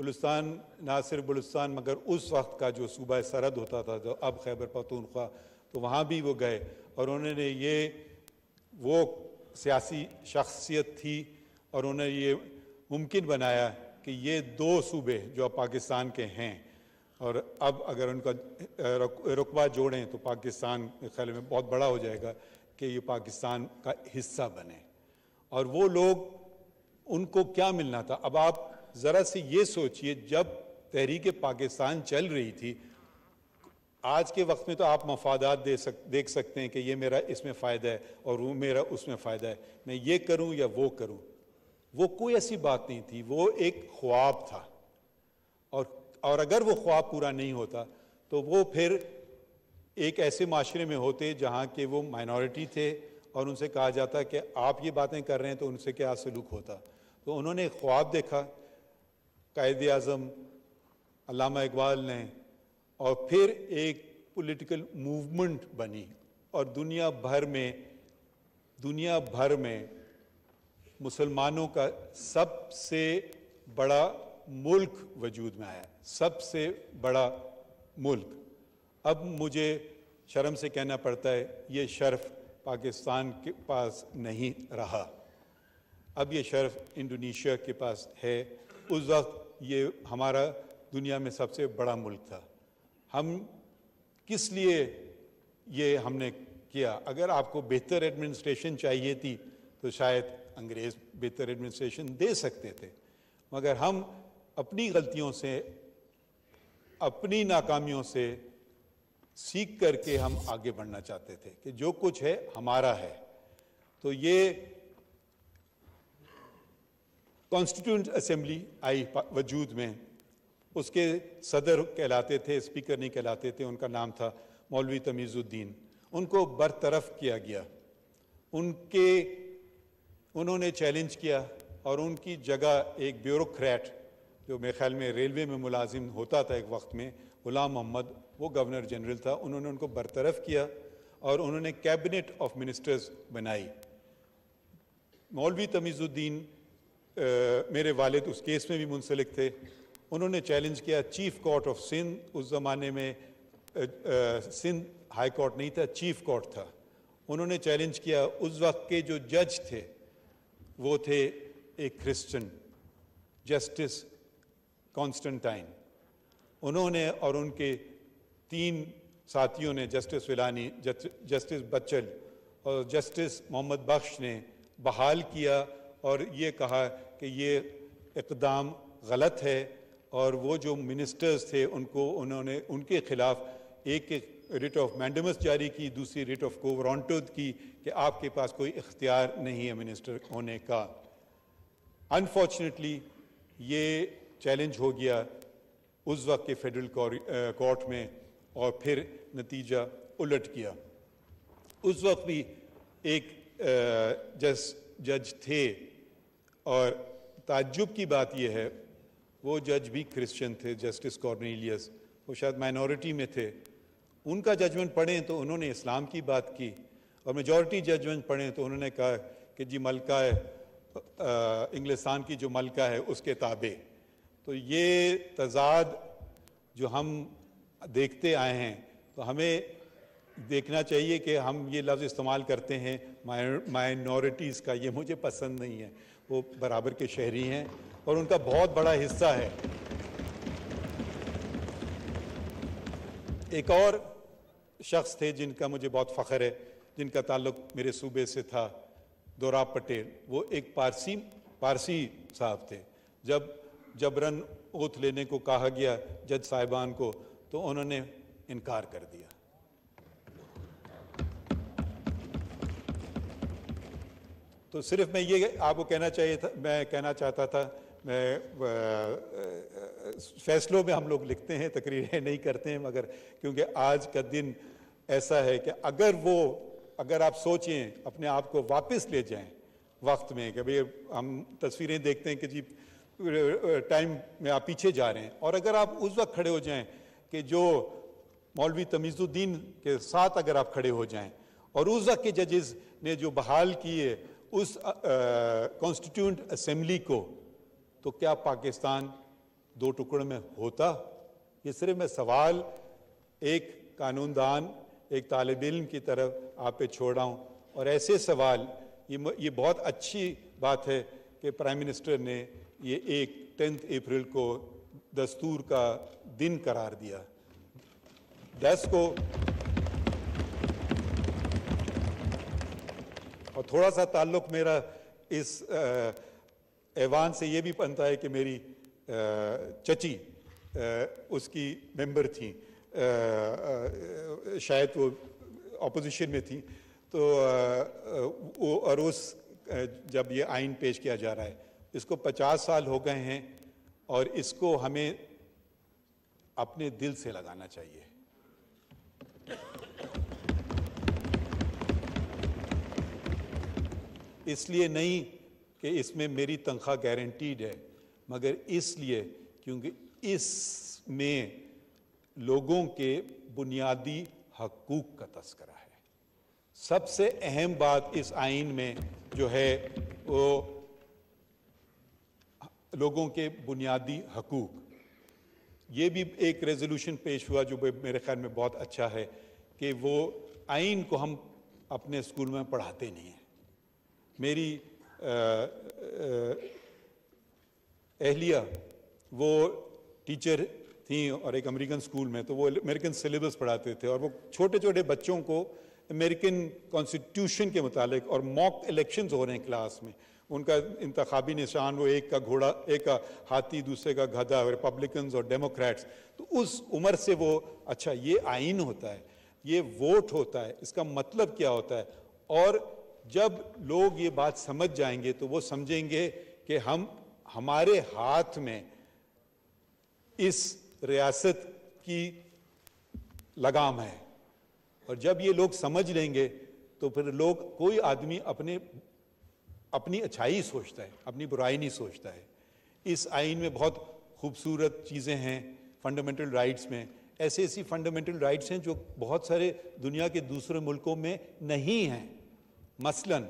بلوچستان نہ صرف بلوچستان مگر اس وقت کا جو صوبہ سرحد ہوتا تھا جو اب خیبر پختونخوا، تو وہاں بھی وہ گئے اور انہوں نے وہ سیاسی شخصیت تھی اور انہوں نے یہ ممکن بنایا کہ یہ دو صوبے جو اب پاکستان کے ہیں اور اب اگر ان کا رقبہ جوڑیں تو پاکستان کے خیال میں بہت بڑا ہو جائے گا کہ یہ پاکستان کا حصہ بنے. اور وہ لوگ ان کو کیا ملنا تھا؟ اب آپ ذرا سے یہ سوچئے، جب تحریک پاکستان چل رہی تھی، آج کے وقت میں تو آپ مفادات دیکھ سکتے ہیں کہ یہ میرا اس میں فائدہ ہے اور وہ میرا اس میں فائدہ ہے، میں یہ کروں یا وہ کروں. وہ کوئی ایسی بات نہیں تھی، وہ ایک خواب تھا. اور اگر وہ خواب پورا نہیں ہوتا تو وہ پھر ایک ایسے معاشرے میں ہوتے جہاں کہ وہ مائنورٹی تھے اور ان سے کہا جاتا کہ آپ یہ باتیں کر رہے ہیں تو ان سے کیا سلوک ہوتا. تو انہوں نے خواب دیکھا، قائد اعظم علامہ اقبال نے، اور پھر ایک پولیٹیکل موومنٹ بنی اور دنیا بھر میں مسلمانوں کا سب سے بڑا ملک وجود میں آیا، سب سے بڑا ملک. اب مجھے شرم سے کہنا پڑتا ہے یہ شرف پاکستان کے پاس نہیں رہا، اب یہ شرف انڈونیشیا کے پاس ہے. اس وقت یہ ہمارا دنیا میں سب سے بڑا ملک تھا. ہم کس لیے یہ ہم نے کیا؟ اگر آپ کو بہتر ایڈمنسٹریشن چاہیے تھی تو شاید انگریز بہتر ایڈمنسٹریشن دے سکتے تھے، مگر ہم اپنی غلطیوں سے، اپنی ناکامیوں سے سیکھ کر کے ہم آگے بڑھنا چاہتے تھے کہ جو کچھ ہے ہمارا ہے. تو یہ کانسٹیٹیوئنٹ اسمبلی آئی وجود میں، اس کے صدر کہلاتے تھے، اسپیکر نہیں کہلاتے تھے، ان کا نام تھا مولوی تمیز الدین. ان کو برطرف کیا گیا، انہوں نے چیلنج کیا اور ان کی جگہ ایک بیوروکریٹ جو میرے خیال میں ریلوے میں ملازم ہوتا تھا ایک وقت میں، غلام محمد، وہ گورنر جنرل تھا. انہوں نے ان کو برطرف کیا اور انہوں نے کیبنٹ آف منسٹرز بنائی. مولوی تمیز الدین میرے والد اس کیس میں بھی منسلک تھے. انہوں نے چیلنج کیا چیف کورٹ آف سندھ، اس زمانے میں سندھ ہائی کورٹ نہیں تھا، چیف کورٹ تھا. انہوں نے چیلنج کیا. اس وقت کے جو جج تھے وہ تھے ایک کرسچن، جسٹس کانسٹنٹائن. انہوں نے اور ان کے 3 ساتھیوں نے، جسٹس ویلانی، جسٹس بچل اور جسٹس محمد بخش نے بحال کیا اور یہ کہا کہ یہ اقدام غلط ہے. اور وہ جو منسٹرز تھے انہوں نے ان کے خلاف ایک ریٹ آف مینڈمس جاری کی، دوسری ریٹ آف کو وارنٹڈ کی کہ آپ کے پاس کوئی اختیار نہیں ہے منسٹر ہونے کا. انفارچونیٹلی یہ چیلنج ہو گیا اس وقت کے فیڈرل کورٹ میں اور پھر نتیجہ الٹ کیا. اس وقت بھی ایک جج تھے اور تعجب کی بات یہ ہے وہ جج بھی کرسچن تھے، جسٹس کارنیلیس. وہ شاید مائنورٹی میں تھے. ان کا ججمنٹ پڑھیں تو انہوں نے اسلام کی بات کی، اور میجورٹی ججمنٹ پڑھیں تو انہوں نے کہا کہ جی ملکہ انگلستان کی جو ملکہ ہے اس کے تابع. تو یہ تضاد جو ہم دیکھتے آئے ہیں تو ہمیں دیکھنا چاہیے کہ ہم یہ لفظ استعمال کرتے ہیں مائنورٹیز کا، یہ مجھے پسند نہیں ہے. وہ برابر کے شہری ہیں اور ان کا بہت بڑا حصہ ہے. ایک اور شخص تھے جن کا مجھے بہت فخر ہے، جن کا تعلق میرے صوبے سے تھا، دوراب پٹیل. وہ ایک پارسی صاحب تھے. جب جبراً اوتھ لینے کو کہا گیا جج صاحبان کو تو انہوں نے انکار کر دیا. تو صرف میں یہ آپ کو کہنا چاہتا تھا، میں فیصلوں میں ہم لوگ لکھتے ہیں، تقریریں نہیں کرتے ہیں، مگر کیونکہ آج کا دن ایسا ہے کہ اگر آپ سوچیں، اپنے آپ کو واپس لے جائیں وقت میں کہ بھئی ہم تصویریں دیکھتے ہیں کہ جی ٹائم میں آپ پیچھے جا رہے ہیں، اور اگر آپ اس وقت کھڑے ہو جائیں کہ جو مولوی تمیز الدین کے ساتھ اگر آپ کھڑے ہو جائیں اور اس وقت کے ججز نے جو بحال کیے اس کانسٹیٹیوئنٹ اسمبلی کو، تو کیا پاکستان दो टुकड़ों में होता? ये सिर्फ मैं सवाल एक कानूनदान, एक तालिब इल्म की तरफ आप पे छोड़ रहा हूँ। और ऐसे सवाल, ये बहुत अच्छी बात है कि प्राइम मिनिस्टर ने ये 10 अप्रैल को दस्तूर का दिन करार दिया। 10 को, और थोड़ा सा ताल्लुक़ मेरा इस ऐवान से ये भी बनता है कि मेरी चची उसकी मेंबर थी, शायद वो अपोजिशन में थी, तो वो और उस जब ये आइन पेश किया जा रहा है, इसको 50 साल हो गए हैं और इसको हमें अपने दिल से लगाना चाहिए। इसलिए नहीं कि इसमें मेरी तनख्वाह गारंटीड है, मगर इसलिए क्योंकि इसमें लोगों के बुनियादी हकूक़ का तज़किरा है। सबसे अहम बात इस आइन में जो है वो लोगों के बुनियादी हकूक़। ये भी एक रेजोल्यूशन पेश हुआ जो मेरे ख्याल में बहुत अच्छा है कि वो आइन को हम अपने स्कूल में पढ़ाते नहीं हैं। मेरी अहलिया वो टीचर थी और एक अमेरिकन स्कूल में, तो वो अमेरिकन सिलेबस पढ़ाते थे और वो छोटे छोटे बच्चों को अमेरिकन कॉन्स्टिट्यूशन के मुतालिक, और मॉक इलेक्शंस हो रहे हैं क्लास में, उनका इंतखाबी निशान वो एक का घोड़ा, एक का हाथी, दूसरे का गधा, रिपब्लिकन्स और डेमोक्रेट्स। तो उस उम्र से वो अच्छा ये आइन होता है, ये वोट होता है, इसका मतलब क्या होता है। और जब लोग ये बात समझ जाएंगे तो वो समझेंगे कि हमारे हाथ में इस रियासत की लगाम है। और जब ये लोग समझ लेंगे तो फिर लोग, कोई आदमी अपनी अच्छाई सोचता है, अपनी बुराई नहीं सोचता है। इस आइन में बहुत खूबसूरत चीज़ें हैं फंडामेंटल राइट्स में, ऐसी फंडामेंटल राइट्स हैं जो बहुत सारे दुनिया के दूसरे मुल्कों में नहीं हैं। मसलन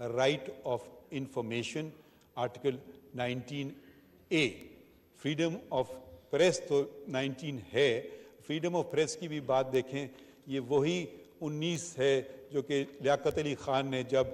right of information, article 19A, freedom of press तो 19 है। फ्रीडम ऑफ प्रेस की भी बात देखें, ये वही 19 है जो कि लियाकत अली ख़ान ने जब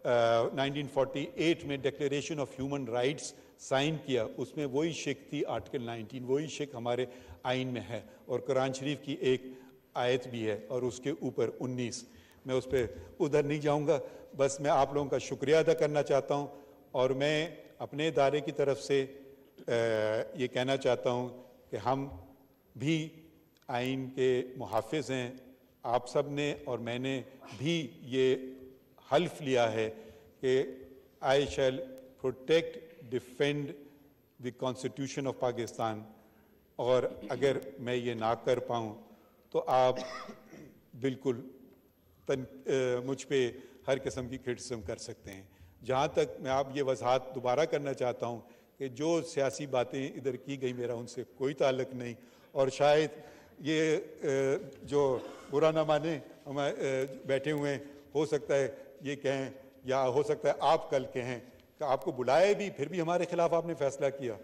1948 में declaration of human rights sign किया, उसमें वही शिक थी आर्टिकल 19, वही शिक हमारे आइन में है। और कुरान शरीफ की एक आयत भी है और उसके ऊपर 19। मैं उस पर उधर नहीं जाऊंगा, बस मैं आप लोगों का शुक्रिया अदा करना चाहता हूं। और मैं अपने इदारे की तरफ से ये कहना चाहता हूं कि हम भी आइन के मुहाफ़िज़ हैं। आप सब ने और मैंने भी ये हल्फ लिया है कि I shall protect, defend the constitution of Pakistan. और अगर मैं ये ना कर पाऊँ तो आप बिल्कुल मुझ पे हर किस्म की क्रिटिसिज्म कर सकते हैं। जहाँ तक मैं आप ये वजाहत दोबारा करना चाहता हूँ कि जो सियासी बातें इधर की गई, मेरा उनसे कोई ताल्लुक़ नहीं। और शायद ये जो बुरा ना माने हम बैठे हुए हैं, हो सकता है ये कहें, या हो सकता है आप कल कहें कि आपको बुलाए भी फिर भी हमारे खिलाफ आपने फैसला किया।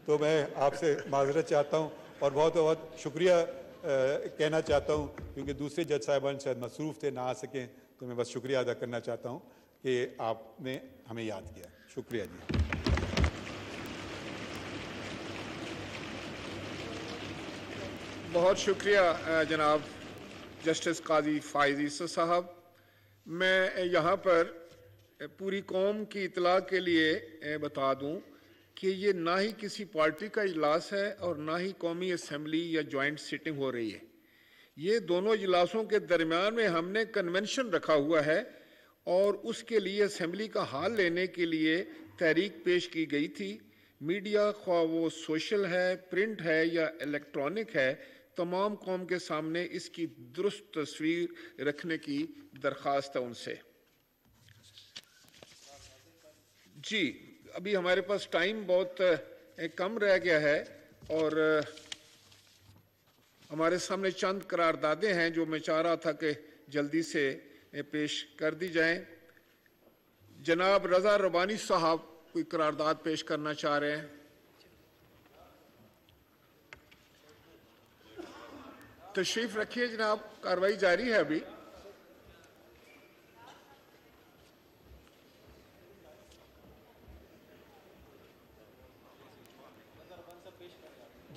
तो मैं आपसे माजरत चाहता हूँ और बहुत बहुत शुक्रिया कहना चाहता हूँ, क्योंकि दूसरे जज साहिबान शायद मसरूफ़ थे, ना आ सकें। तो मैं बस शुक्रिया अदा करना चाहता हूँ कि आपने हमें याद किया। शुक्रिया जी। बहुत शुक्रिया जनाब जस्टिस काजी फ़ाइज़ ईसा साहब। मैं यहाँ पर पूरी कौम की इतला के लिए बता दूँ कि ये ना ही किसी पार्टी का इजलास है और ना ही कौमी असम्बली या जॉइंट सिटिंग हो रही है। ये दोनों इजलासों के दरमियान में हमने कन्वेंशन रखा हुआ है और उसके लिए असम्बली का हाल लेने के लिए तहरीक पेश की गई थी। मीडिया, ख्वाह वो सोशल है, प्रिंट है या इलेक्ट्रॉनिक है, तमाम कौम के सामने इसकी दुरुस्त तस्वीर रखने की दरख्वास्त है उनसे। जी, अभी हमारे पास टाइम बहुत कम रह गया है और हमारे सामने चंद करारदादें हैं जो मैं चाह रहा था कि जल्दी से पेश कर दी जाएं। जनाब रज़ा रबानी साहब कोई करारदाद पेश करना चाह रहे हैं। तशरीफ रखिए जनाब, कार्रवाई जारी है अभी।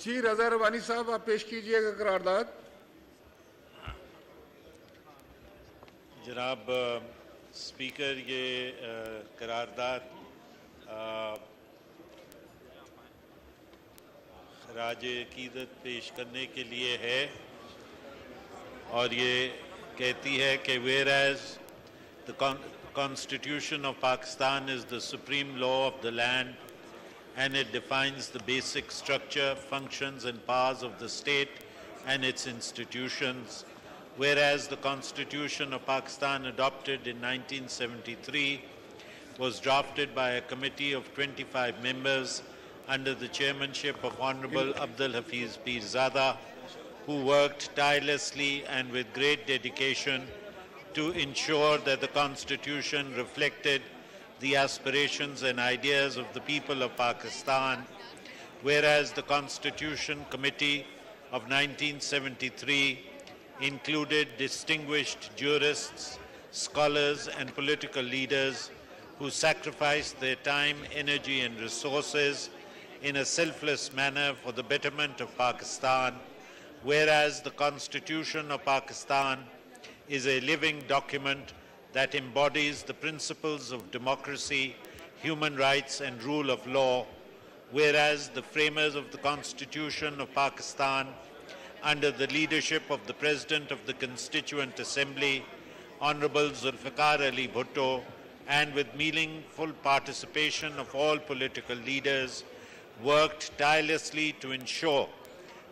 जी रजा रवानी साहब, आप पेश कीजिएगा करारदाद। जनाब स्पीकर, ये करारदाद खराज अकीदत पेश करने के लिए है और ये कहती है कि whereas the Constitution of Pakistan is the supreme law of the land and it defines the basic structure, functions and powers of the state and its institutions, whereas the Constitution of Pakistan adopted in 1973 was drafted by a committee of 25 members under the chairmanship of Honorable Abdul Hafiz Pirzada, who worked tirelessly and with great dedication to ensure that the Constitution reflected the aspirations and ideas of the people of Pakistan, whereas the Constitution Committee of 1973 included distinguished jurists, scholars and political leaders who sacrificed their time, energy and resources in a selfless manner for the betterment of Pakistan, whereas the Constitution of Pakistan is a living document that embodies the principles of democracy, human rights and rule of law, whereas the framers of the Constitution of Pakistan, under the leadership of the President of the Constituent Assembly, Honorable Zulfikar Ali Bhutto, and with meaningful participation of all political leaders, worked tirelessly to ensure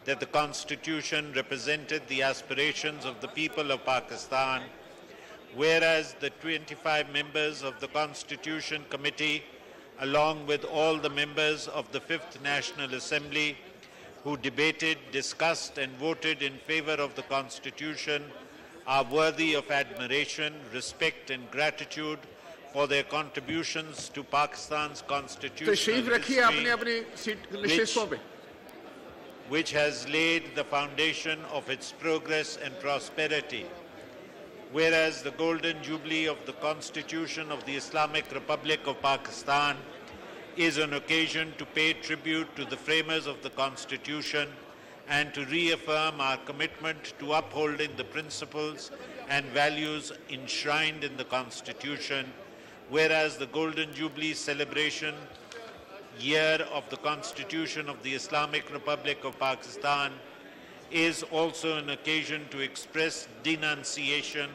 that the Constitution represented the aspirations of the people of Pakistan, whereas the 25 members of the Constitution Committee, along with all the members of the 5th National Assembly who debated, discussed and voted in favor of the Constitution, are worthy of admiration, respect and gratitude for their contributions to Pakistan's constitutional history, which has laid the foundation of its progress and prosperity. Whereas the Golden Jubilee of the Constitution of the Islamic Republic of Pakistan is an occasion to pay tribute to the framers of the Constitution and to reaffirm our commitment to upholding the principles and values enshrined in the Constitution, whereas the Golden Jubilee celebration year of the Constitution of the Islamic Republic of Pakistan is also an occasion to express denunciation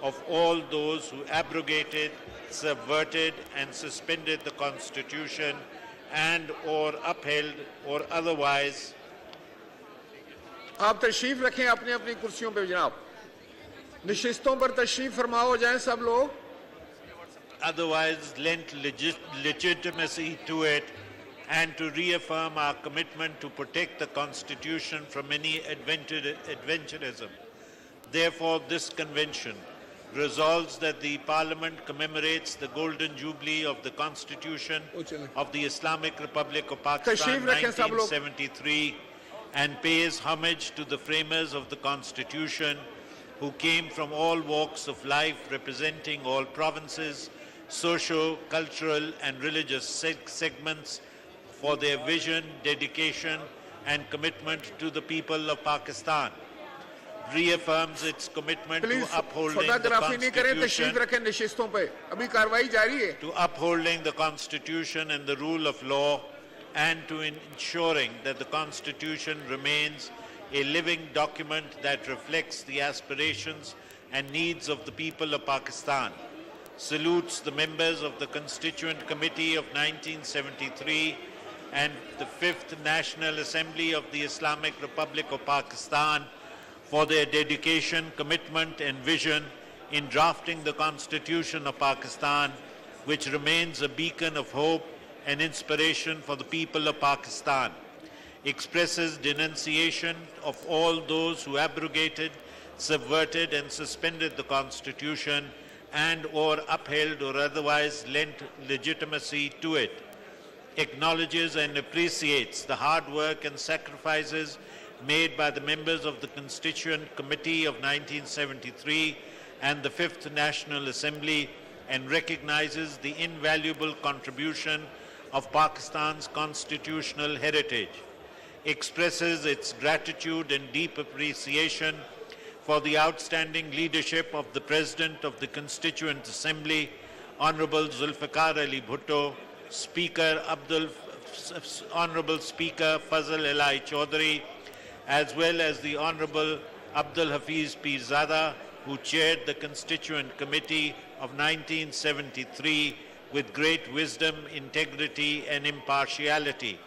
of all those who abrogated, subverted and suspended the Constitution and or upheld or otherwise आप तशरीफ रखें अपनी अपनी कुर्सियों पे जनाब, निशिस्तों पर तशरीफ फरमा हो जाएं सब लोग, otherwise lent legitimacy to it, and to reaffirm our commitment to protect the Constitution from any adventurism. Therefore, this convention resolves that the Parliament commemorates the Golden Jubilee of the Constitution of the Islamic Republic of Pakistan 1973 and pays homage to the framers of the Constitution who came from all walks of life, representing all provinces, socio, cultural and religious segments, for their vision, dedication and commitment to the people of Pakistan. Reaffirms its commitment to upholding the Constitution and the rule of law, and to ensuring that the Constitution remains a living document that reflects the aspirations and needs of the people of Pakistan. Salutes the members of the Constituent Committee of 1973 and the 5th National Assembly of the Islamic Republic of Pakistan for their dedication, commitment and vision in drafting the Constitution of Pakistan, which remains a beacon of hope and inspiration for the people of Pakistan. Expresses denunciation of all those who abrogated, subverted and suspended the Constitution and or upheld or otherwise lent legitimacy to it. Acknowledges and appreciates the hard work and sacrifices made by the members of the Constituent Committee of 1973 and the Fifth National Assembly, and recognizes the invaluable contribution of Pakistan's constitutional heritage, expresses its gratitude and deep appreciation for the outstanding leadership of the President of the Constituent Assembly, Honorable Zulfikar Ali Bhutto, Honorable Speaker Fazl Elai Chaudhary, as well as the Honorable Abdul Hafiz Pirzada, who chaired the Constituent Committee of 1973 with great wisdom, integrity, and impartiality.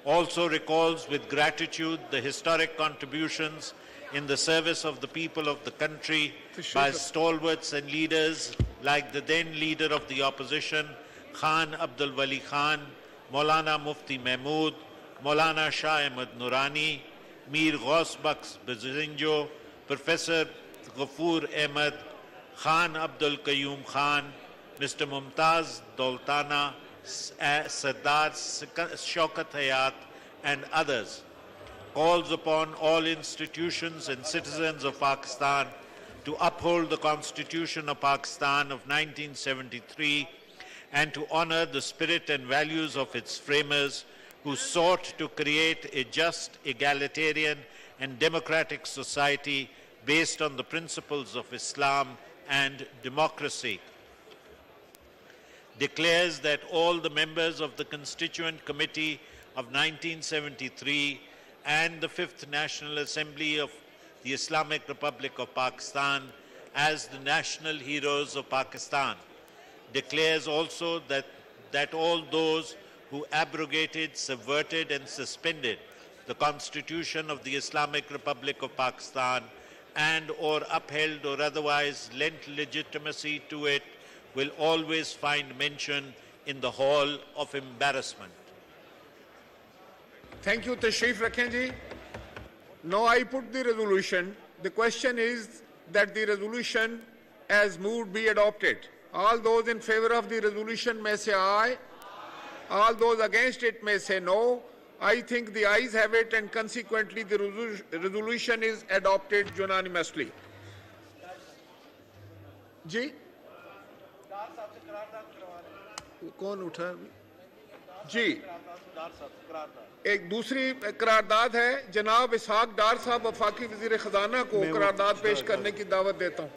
Also recalls with gratitude the historic contributions in the service of the people of the country by stalwarts and leaders like the then leader of the opposition, Khan Abdul Wali Khan, Maulana Mufti Mahmood, Maulana Shah Ahmad Nurani, Mir Ghaus Bakhsh Bazinjo, Professor Ghafoor Ahmad, Khan Abdul Qayyum Khan, Mr. Mumtaz Doltana, Sardar Shaukat Hayat, and others. Calls upon all institutions and citizens of Pakistan to uphold the Constitution of Pakistan of 1973 and to honor the spirit and values of its framers, who sought to create a just, egalitarian, and democratic society based on the principles of Islam and democracy. Declares that all the members of the Constituent Committee of 1973 and the Fifth National Assembly of the Islamic Republic of Pakistan as the national heroes of Pakistan. Declares also that all those who abrogated, subverted, and suspended the Constitution of the Islamic Republic of Pakistan and or upheld or otherwise lent legitimacy to it will always find mention in the hall of embarrassment. Thank you, Tashrif Rakhen ji. Now I put the resolution. The question is that the resolution as moved be adopted. All those in favor of the resolution may say aye. All those against it may say no. I think the ayes have it, and consequently the resolution is adopted unanimously. जी कौन उठा जी एक दूसरी करारदाद है जनाब इसहाक डार साहब वफाकी वजीर खजाना को करारदाद पेश करने की दावत देता हूं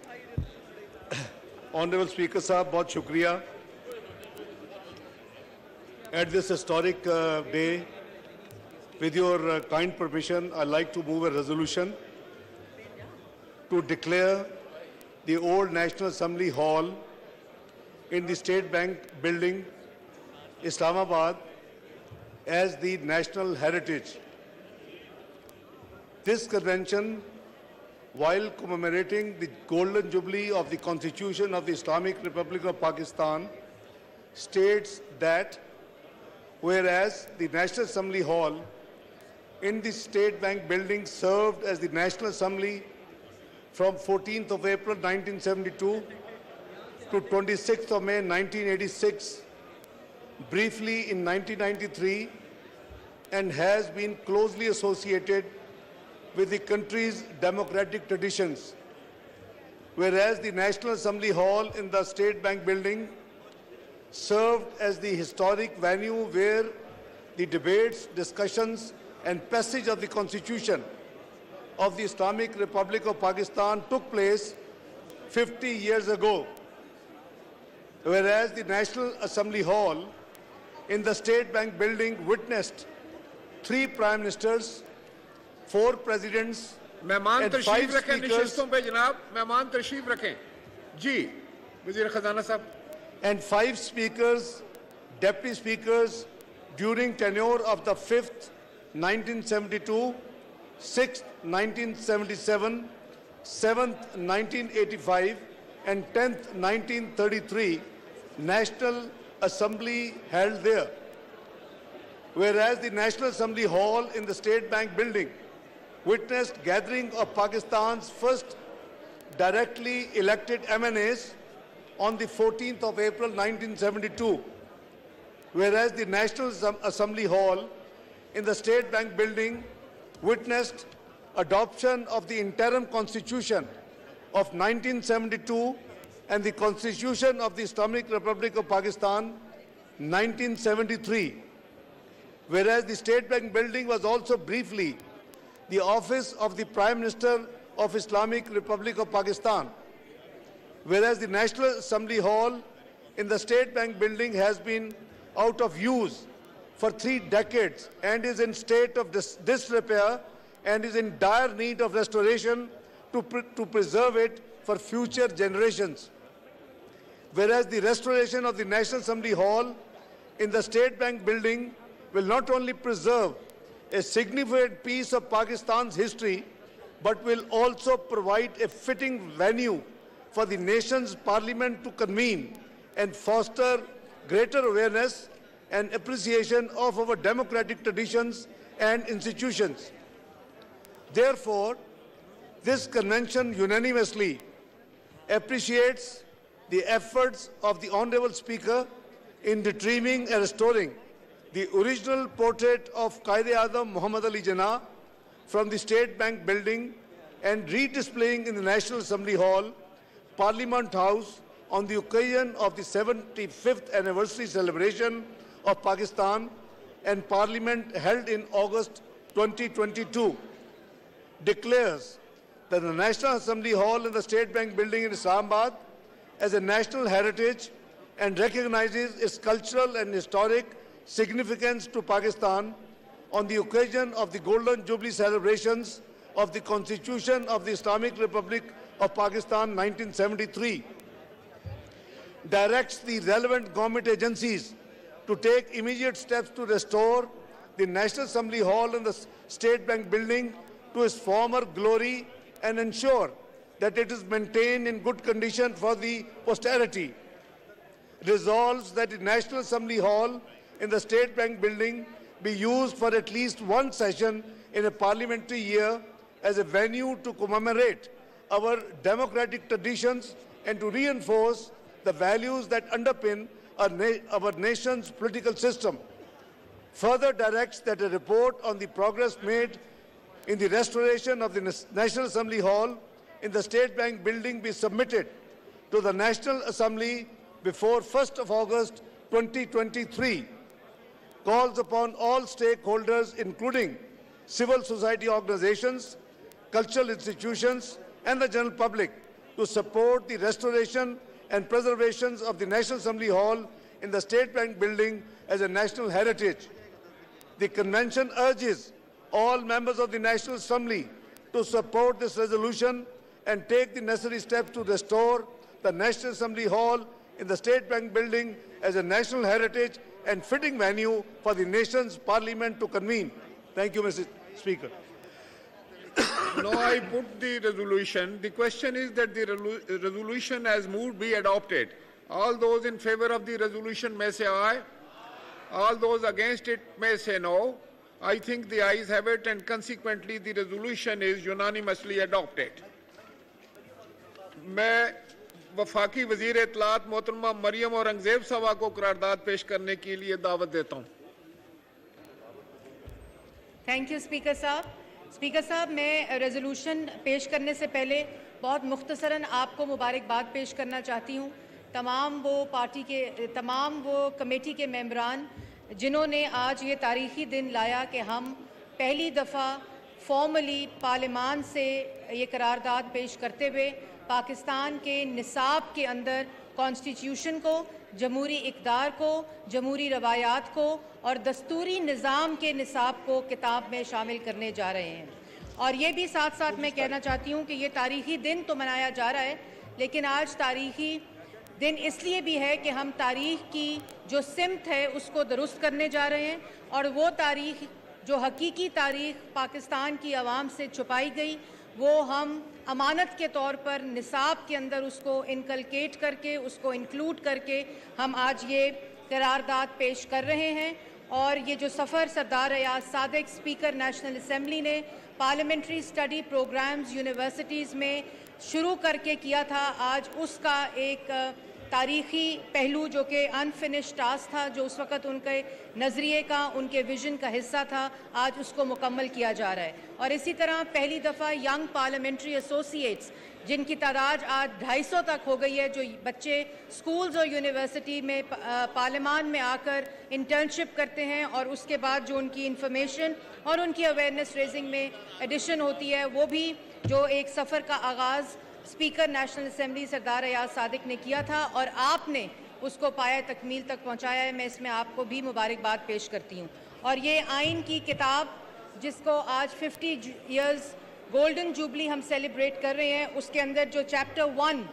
ऑनरेबल स्पीकर साहब बहुत शुक्रिया At this historic day, with your kind permission, I'd like to move a resolution to declare the old National Assembly Hall in the State Bank building, Islamabad, as the national heritage. This convention, while commemorating the Golden Jubilee of the Constitution of the Islamic Republic of Pakistan, states that whereas the National Assembly Hall in the State Bank building served as the National Assembly from 14th of April 1972 to 26th of May 1986, briefly in 1993, and has been closely associated with the country's democratic traditions. Whereas the National Assembly Hall in the State Bank building served as the historic venue where the debates, discussions, and passage of the Constitution of the Islamic Republic of Pakistan took place 50 years ago. Whereas the National Assembly Hall in the State Bank building witnessed 3 Prime Ministers, 4 Presidents, and 5 Speakers, and 5 Speakers, Deputy Speakers during tenure of the 5th, 1972, 6th, 1977, 7th, 1985, and 10th, 1933, National Assembly held there. Whereas the National Assembly Hall in the State Bank building witnessed gathering of Pakistan's first directly elected MNAs on the 14th of April 1972, whereas the National Assembly Hall in the State Bank building witnessed adoption of the interim constitution of 1972 and the constitution of the Islamic Republic of Pakistan 1973, whereas the State Bank building was also briefly the office of the Prime Minister of Islamic Republic of Pakistan, whereas the National Assembly Hall in the State Bank building has been out of use for 3 decades and is in state of disrepair and is in dire need of restoration to preserve it for future generations. Whereas the restoration of the National Assembly Hall in the State Bank building will not only preserve a significant piece of Pakistan's history, but will also provide a fitting venue for the nation's parliament to convene and foster greater awareness and appreciation of our democratic traditions and institutions. Therefore, this convention unanimously appreciates the efforts of the Honorable Speaker in retrieving and restoring the original portrait of Quaid-e-Azam Muhammad Ali Jinnah from the State Bank building and redisplaying in the National Assembly Hall, Parliament House, on the occasion of the 75th anniversary celebration of Pakistan and Parliament held in August 2022, declares that the National Assembly Hall in the State Bank building in Islamabad as a national heritage and recognizes its cultural and historic significance to Pakistan on the occasion of the Golden Jubilee celebrations of the Constitution of the Islamic Republic of Pakistan 1973, directs the relevant government agencies to take immediate steps to restore the National Assembly Hall in the State Bank building to its former glory and ensure that it is maintained in good condition for the posterity. Resolves that the National Assembly Hall in the State Bank building be used for at least one session in a parliamentary year as a venue to commemorate our democratic traditions and to reinforce the values that underpin our nation's political system. Further directs that a report on the progress made in the restoration of the National Assembly Hall in the State Bank building be submitted to the National Assembly before 1st of August 2023. Calls upon all stakeholders, including civil society organizations, cultural institutions, and the general public, to support the restoration and preservation of the National Assembly Hall in the State Bank building as a national heritage. The Convention urges all members of the National Assembly to support this resolution and take the necessary steps to restore the National Assembly Hall in the State Bank building as a national heritage and fitting venue for the nation's parliament to convene. Thank you, Mr. Speaker. Now I put the resolution. The question is that the resolution as moved be adopted. All those in favor of the resolution may say aye. All those against it may say no. I think the ayes have it, and consequently the resolution is unanimously adopted. मैं वफाकी वज़ीर इत्तलात मोहतरमा मरियम औरंगज़ेब साहबा को करारदाद पेश करने के लिए दावत देता हूँ। थैंक यू स्पीकर साहब। स्पीकर साहब, मैं रेजोल्यूशन पेश करने से पहले बहुत मुख्तसरन आपको मुबारकबाद पेश करना चाहती हूँ। तमाम वो कमेटी के मेंबरान जिन्होंने आज ये तारीख़ी दिन लाया कि हम पहली दफ़ा फॉर्मली पार्लियामान से ये करारदाद पेश करते हुए पाकिस्तान के निसाब के अंदर कॉन्स्टिट्यूशन को, जमहूरी इक़दार को, जमहूरी रवायात को और दस्तूरी निज़ाम के निसाब को किताब में शामिल करने जा रहे हैं। और ये भी साथ साथ मैं कहना चाहती हूँ कि ये तारीख़ी दिन तो मनाया जा रहा है, लेकिन आज तारीख़ी दिन इसलिए भी है कि हम तारीख़ की जो सिमत है उसको दुरुस्त करने जा रहे हैं, और वो तारीख़ जो हकीकी तारीख़ पाकिस्तान की आवाम से छुपाई गई वो हम अमानत के तौर पर निसाब के अंदर उसको इनकलकेट करके, उसको इंक्लूड करके हम आज ये करारदाद पेश कर रहे हैं। और ये जो सफ़र Sardar Ayaz Sadiq speaker national assembly ने पार्लियामेंट्री स्टडी प्रोग्राम्स यूनिवर्सिटीज़ में शुरू करके किया था, आज उसका एक तारीखी पहलू जो कि अनफिनिश्ड टास्क था, जो उस वक़्त उनके नज़रिए का, उनके विजन का हिस्सा था, आज उसको मुकम्मल किया जा रहा है। और इसी तरह पहली दफ़ा यंग पार्लियामेंट्री एसोसिएट्स, जिनकी तादाद आज 250 तक हो गई है, जो बच्चे स्कूल्स और यूनिवर्सिटी में पार्लियामान में आकर इंटर्नशिप करते हैं और उसके बाद जो उनकी इंफॉर्मेशन और उनकी अवेयरनेस रेजिंग में एडिशन होती है, वो भी जो एक सफ़र का आगाज़ स्पीकर नेशनल असेंबली सरदार अयाज सादिक ने किया था और आपने उसको पाया तकमील तक पहुंचाया है, मैं इसमें आपको भी मुबारकबाद पेश करती हूं। और ये आइन की किताब, जिसको आज 50 इयर्स गोल्डन जुबली हम सेलिब्रेट कर रहे हैं, उसके अंदर जो चैप्टर 1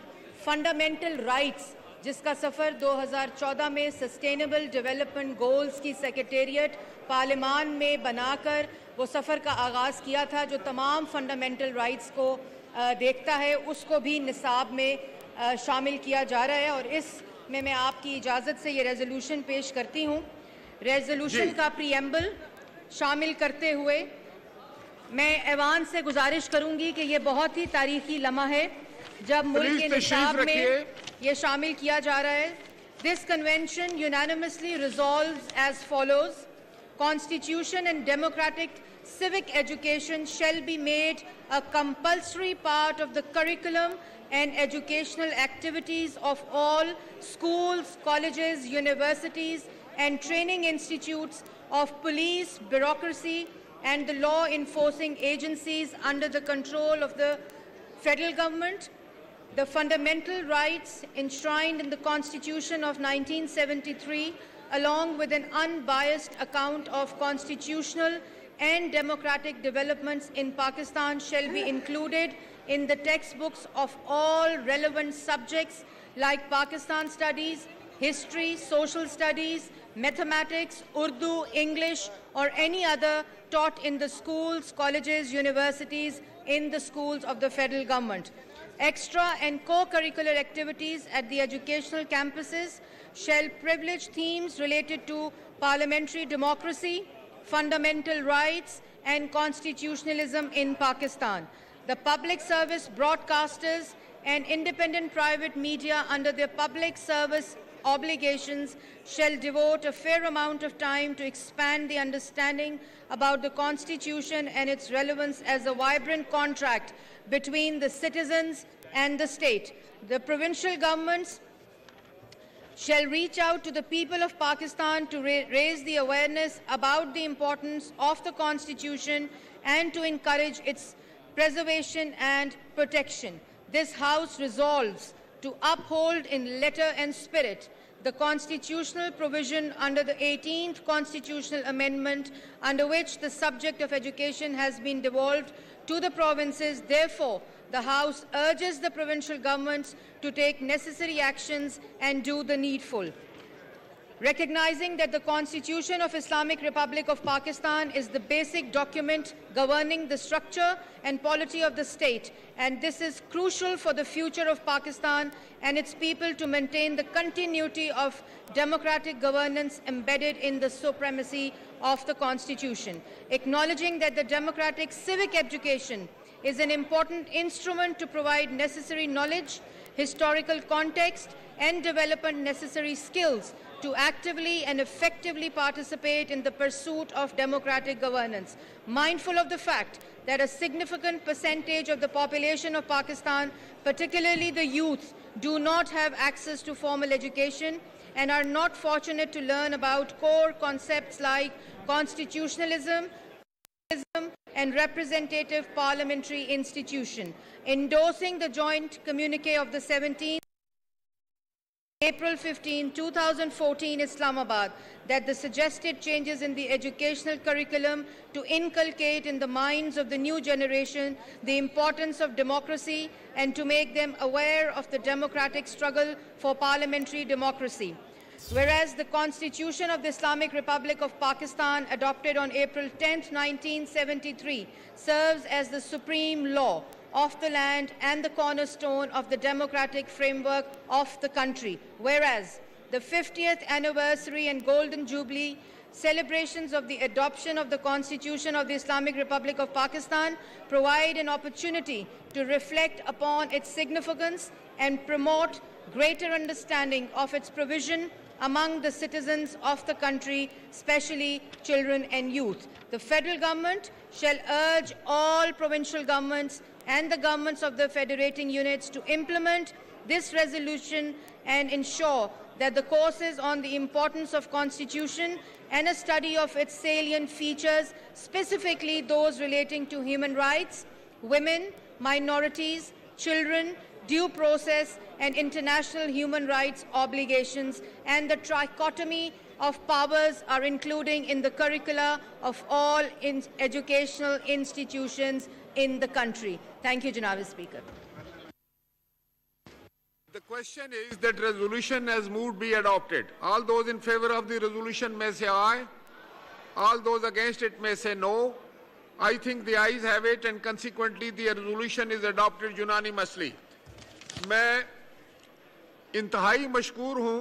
फंडामेंटल राइट्स, जिसका सफ़र 2014 में सस्टेनेबल डेवलपमेंट गोल्स की सेक्रेटेरिएट पार्लियामान में बनाकर वो सफ़र का आगाज़ किया था, जो तमाम फंडामेंटल राइट्स को देखता है, उसको भी निसाब में शामिल किया जा रहा है। और इसमें मैं आपकी इजाज़त से ये रेजोल्यूशन पेश करती हूँ। रेजोल्यूशन का प्रीएम्बल शामिल करते हुए मैं ऐवान से गुजारिश करूँगी कि ये बहुत ही तारीखी लम्हा है जब मुल्क के निसाब में ये शामिल किया जा रहा है। This convention unanimously resolves as follows: Constitution and democratic civic education shall be made a compulsory part of the curriculum and educational activities of all schools, colleges, universities, and training institutes of police, bureaucracy, and the law enforcing agencies under the control of the federal government. The fundamental rights enshrined in the Constitution of 1973, along with an unbiased account of constitutional and democratic developments in Pakistan, shall be included in the textbooks of all relevant subjects like Pakistan studies, history, social studies, mathematics, Urdu, English, or any other taught in the schools, colleges, universities, in the schools of the federal government. Extra and co-curricular activities at the educational campuses shall privilege themes related to parliamentary democracy, fundamental rights, and constitutionalism in Pakistan. The public service broadcasters and independent private media under their public service obligations shall devote a fair amount of time to expand the understanding about the Constitution and its relevance as a vibrant contract between the citizens and the state. The provincial governments shall reach out to the people of Pakistan to raise the awareness about the importance of the Constitution and to encourage its preservation and protection. This House resolves to uphold in letter and spirit the constitutional provision under the 18th Constitutional Amendment, under which the subject of education has been devolved to the provinces. Therefore, the House urges the provincial governments to take necessary actions and do the needful. Recognizing that the Constitution of Islamic Republic of Pakistan is the basic document governing the structure and polity of the state, and this is crucial for the future of Pakistan and its people to maintain the continuity of democratic governance embedded in the supremacy of the Constitution. Acknowledging that the democratic civic education is an important instrument to provide necessary knowledge, historical context, and development necessary skills to actively and effectively participate in the pursuit of democratic governance. Mindful of the fact that a significant percentage of the population of Pakistan, particularly the youth, do not have access to formal education and are not fortunate to learn about core concepts like constitutionalism and representative parliamentary institution. Endorsing the joint communique of the 17th April 15, 2014, Islamabad, that the suggested changes in the educational curriculum to inculcate in the minds of the new generation the importance of democracy and to make them aware of the democratic struggle for parliamentary democracy. Whereas the Constitution of the Islamic Republic of Pakistan, adopted on April 10, 1973, serves as the supreme law of the land and the cornerstone of the democratic framework of the country. Whereas the 50th anniversary and Golden Jubilee celebrations of the adoption of the Constitution of the Islamic Republic of Pakistan provide an opportunity to reflect upon its significance and promote greater understanding of its provision among the citizens of the country, especially children and youth. The federal government shall urge all provincial governments and the governments of the federating units to implement this resolution and ensure that the courses on the importance of Constitution and a study of its salient features, specifically those relating to human rights, women, minorities, children, due process and international human rights obligations, and the trichotomy of powers are including in the curricula of all educational institutions in the country. Thank you, Janaab Speaker. The question is that resolution as moved be adopted. All those in favor of the resolution may say aye. All those against it may say no. I think the ayes have it, and consequently the resolution is adopted unanimously. मैं इंतहाई मशकूर हूँ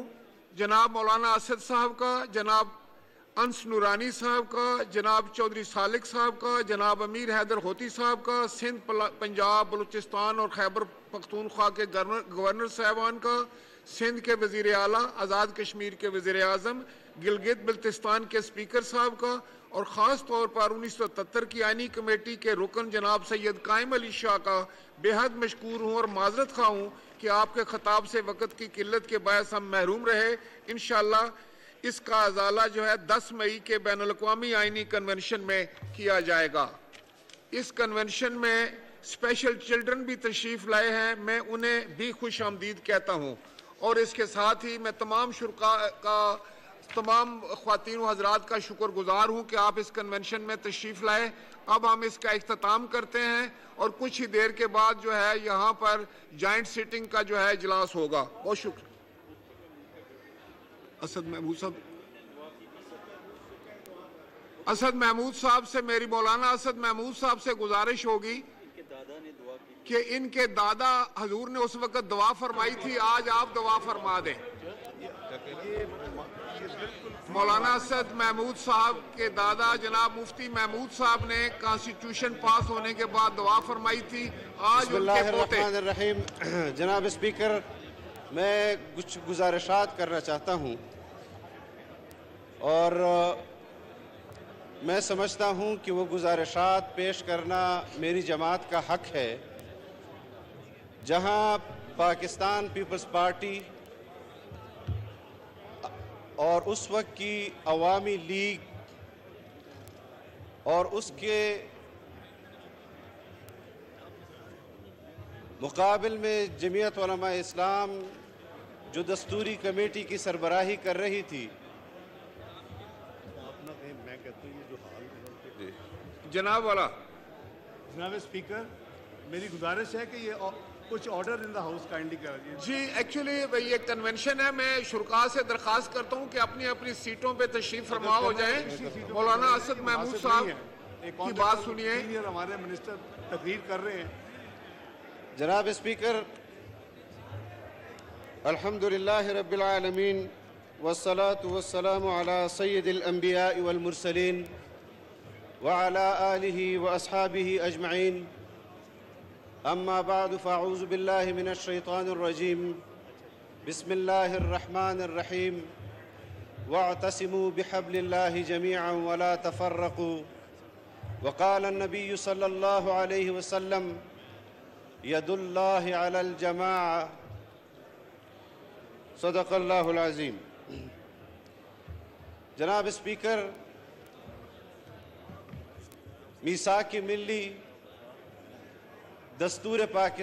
जनाब मौलाना असद साहब का, जनाब अंस नूरानी साहब का, जनाब चौधरी सालिक साहब का, जनाब अमीर हैदर होती साहब का, सिंध, पंजाब, बलूचिस्तान और खैबर पख्तूनख्वा के गवर्नर साहबान का, सिंध के वज़ीर आला, आज़ाद कश्मीर के वज़ीर आज़म, गिलगित बल्तिस्तान के स्पीकर साहब का, और ख़ास तौर पर 1973 की आइनी कमेटी के रुकन जनाब सैयद कायम अली शाह का बेहद मशकूर हूँ और माजरत खा हूँ कि आपके खिताब से वक़्त की किल्लत के बायस हम महरूम रहे। इंशाअल्लाह इसका अज़ाला जो है 10 मई के बैनुल-अक़वामी आइनी कन्वेंशन में किया जाएगा। इस कन्वेंशन में स्पेशल चिल्ड्रन भी तशरीफ़ लाए हैं, मैं उन्हें भी खुश आमदीद कहता हूँ। और इसके साथ ही मैं तमाम ख़वातीन व हज़रात का शुक्रगुज़ार हूँ कि आप इस कन्वेंशन में तशरीफ़ लाए। अब हम इसका इख्तिताम करते हैं और कुछ ही देर के बाद जो है यहाँ पर जॉइंट सिटिंग का जो है इजलास होगा। बहुत शुक्रिया। असद महमूद साहब से मेरी मौलाना असद महमूद साहब से गुजारिश होगी कि इनके दादा हजूर ने उस वक़्त दुआ फरमाई थी, आज आप दुआ फरमा दें। मौलाना असद महमूद साहब के दादा जनाब मुफ्ती महमूद साहब ने कॉन्स्टिट्यूशन पास होने के बाद दुआ फरमाई थी, आज उनके पोते। जनाब स्पीकर, मैं कुछ गुजारिशात करना चाहता हूँ और मैं समझता हूँ कि वो गुजारिशात पेश करना मेरी जमात का हक है। जहाँ पाकिस्तान पीपल्स पार्टी और उस वक्त की अवामी लीग और उसके मुकाबिल में जमीयत उलमा इस्लाम जो दस्तूरी कमेटी की सरबराही कर रही थी, जनाब स्पीकर, मेरी गुजारिश है कि ये कुछ order in the house kindly कर दीजिए। जी, एक्चुअली ये कन्वेंशन है, मैं शुरका से दरख्वास्त करता हूँ कि अपनी अपनी सीटों पे तशरीफ फरमा हो जाएं। मौलाना असद महमूद साहब की बात सुनिए। हमारे मिनिस्टर तकरीर कर रहे हैं। जनाब स्पीकर, अल्हम्दुलिल्लाह रब्बिल आलमीन वस्सलातु वस्सलामु अला सय्यिदिल अंबिया वल मुरसलीन व अला आलिहि व अस्हाबिहि अजमईन। अम्मा बाद फ़अऊज़ु बिल्लाहि मिनश शैतानिर रजीम। बिस्मिल्लाहिर रहमानिर रहीम। वअतसिमू बिहब्लिल्लाहि जमीअन व ला तफ़र्रक़ू। वक़ाल अन्नबिय्यु सल्लल्लाहु अलैहि वसल्लम यदुल्लाहि अलल जमाअ। सदक़ल्लाहुल अज़ीम। जनाब स्पीकर, मीसाक मिल्ली दस्तूर पाकिस्तान